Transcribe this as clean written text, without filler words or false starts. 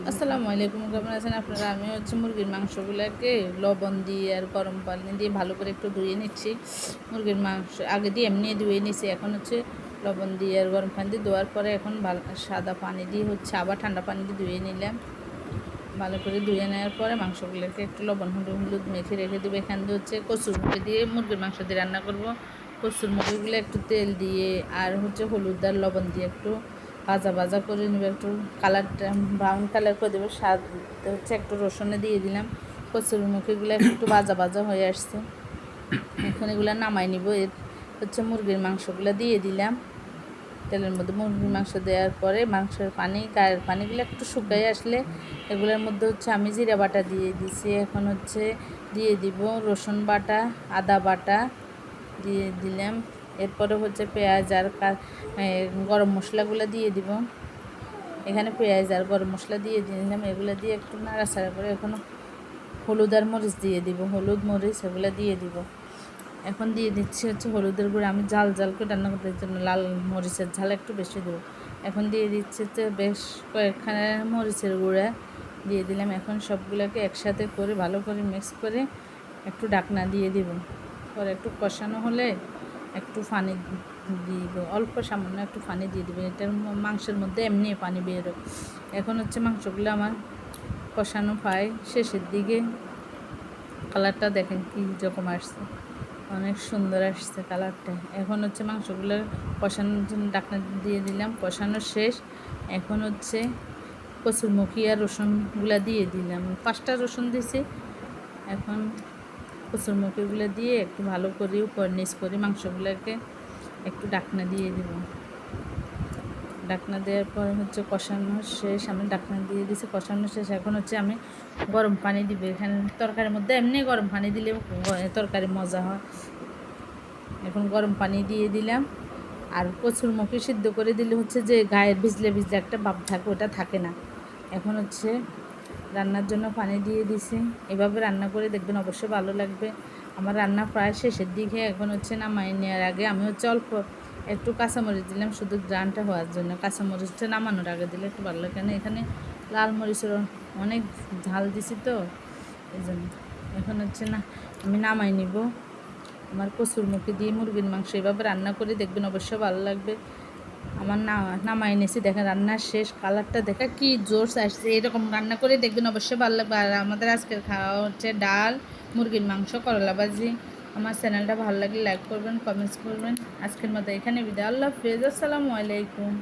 আসসালামু আলাইকুম, কেমন আছেন আপনারা? আমি মুরগির মাংসগুলোকে লবণ দিয়ে আর গরম পানি দিয়ে ভালো করে একটু ধুয়ে নিচ্ছি। মুরগির মাংস আগে দিয়ে এমনি ধুয়ে নিচ্ছি, এখন লবণ দিয়ে আর গরম পানি দিয়ে ধোয়ার পরে এখন সাদা পানি দিয়ে আবার ঠান্ডা পানি দিয়ে ধুয়ে নিলাম। ভালো করে ধুয়ে নেওয়ার পরে মাংসগুলোকে একটু লবণ হলুদ মেখে রেখে দেবো। এখান দিয়ে কচুরমুখী দিয়ে মুরগির মাংস দিয়ে রান্না করব। কচুরমুখিগুলো একটু তেল দিয়ে আর হলুদ আর লবণ দিয়ে একটু ভাজা ভাজা করে নেবে, একটু কালারটা ব্রাউন কালার করে দেবো। স্বাদ একটু রসুনে দিয়ে দিলাম। কচুরমুখিগুলো একটু ভাজা ভাজা হয়ে আসছে, এখন এগুলো নামাই নিব। এর মুরগির মাংসগুলো দিয়ে দিলাম তেলের মধ্যে। মুরগির মাংস দেওয়ার পরে মাংসের গায়ের পানিগুলো একটু শুকিয়ে আসলে এগুলোর মধ্যে আমি জিরা বাটা দিয়ে দিছি। এখন দিয়ে দিব রসুন বাটা, আদা বাটা দিয়ে দিলাম। এরপরে পেঁয়াজ আর গরম মশলাগুলো দিয়ে দিব। এখানে পেঁয়াজ আর গরম মশলা দিয়ে দিলাম। এগুলো দিয়ে একটু নাড়াচাড়া করে এখন হলুদ আর মরিচ দিয়ে দিব। হলুদ মরিচ এগুলো দিয়ে দিব। এখন দিয়ে দিচ্ছি হলুদের গুঁড়া। আমি ঝাল করে রান্না করতে জন্য লাল মরিচের ঝাল একটু বেশি দেবো। এখন দিয়ে দিচ্ছি বেশ কয়েকখানা মরিচের গুঁড়া দিয়ে দিলাম। এখন সবগুলোকে একসাথে করে ভালো করে মিক্স করে একটু ঢাকনা দিয়ে দিব। পরে একটু কষানো হলে একটু পানি দিব, অল্প সামান্য একটু পানি দিয়ে দেবেন। এটার মাংসের মধ্যে এমনি পানি বেরোয়। এখন মাংসগুলো আমার কষানো প্রায় শেষের দিকে। কালারটা দেখেন কী রকম আসছে, অনেক সুন্দর আসছে কালারটা। এখন মাংসগুলো কষানোর জন্য ঢাকনা দিয়ে দিলাম। কষানো শেষ। এখন কচুরমুখী আর রসুনগুলো দিয়ে দিলাম। 5টা রসুন দিয়েছি। এখন কচুরমুখিগুলো দিয়ে একটু ভালো করে উপর নিচ করে মাংসগুলোকে একটু ঢাকনা দিয়ে দিব। ঢাকনা দেওয়ার পর কষানো শেষ। আমি ঢাকনা দিয়ে দিয়েছি, কষানো শেষ। এখন আমি গরম পানি দিব। এখানে তরকারির মধ্যে এমনি গরম পানি দিলে তরকারি মজা হয়। এখন গরম পানি দিয়ে দিলাম। আর কচুরমুখী সিদ্ধ করে দিলে যে গায়ের ভিজলে একটা ভাব থাকে, ওটা থাকে না। এখন রান্নার জন্য পানি দিয়ে দিছি। এভাবে রান্না করে দেখবেন, অবশ্যই ভালো লাগবে। আমার রান্না প্রায় শেষের দিকে। এখন নামাই নেওয়ার আগে আমি অল্প একটু কাঁচামরিচ দিলাম, শুধু গ্রানটা হওয়ার জন্য। কাঁচামরিচটা নামানোর আগে দিলে একটু ভালো লাগে না। এখানে লাল মরিচের অনেক ঝাল দিছি তো, এই জন্য। এখন না আমি নামাই নিব। আমার কচুরমুখী দিয়ে মুরগির মাংস এভাবে রান্না করে দেখবেন, অবশ্যই ভালো লাগবে। আমার নামাই এনেছি, দেখেন রান্নার শেষ। কালারটা দেখা কি জোর আসছে। এরকম রান্না করে দেখবেন, অবশ্যই ভালো লাগবে। আর আমাদের আজকের খাওয়া ডাল, মুরগির মাংস, করলা ভাজি। আমার চ্যানেলটা ভালো লাগলে লাইক করবেন, কমেন্টস করবেন। আজকের মতো এখানে বিদায়। আল্লাহ হাফেজ, আসসালামু আলাইকুম।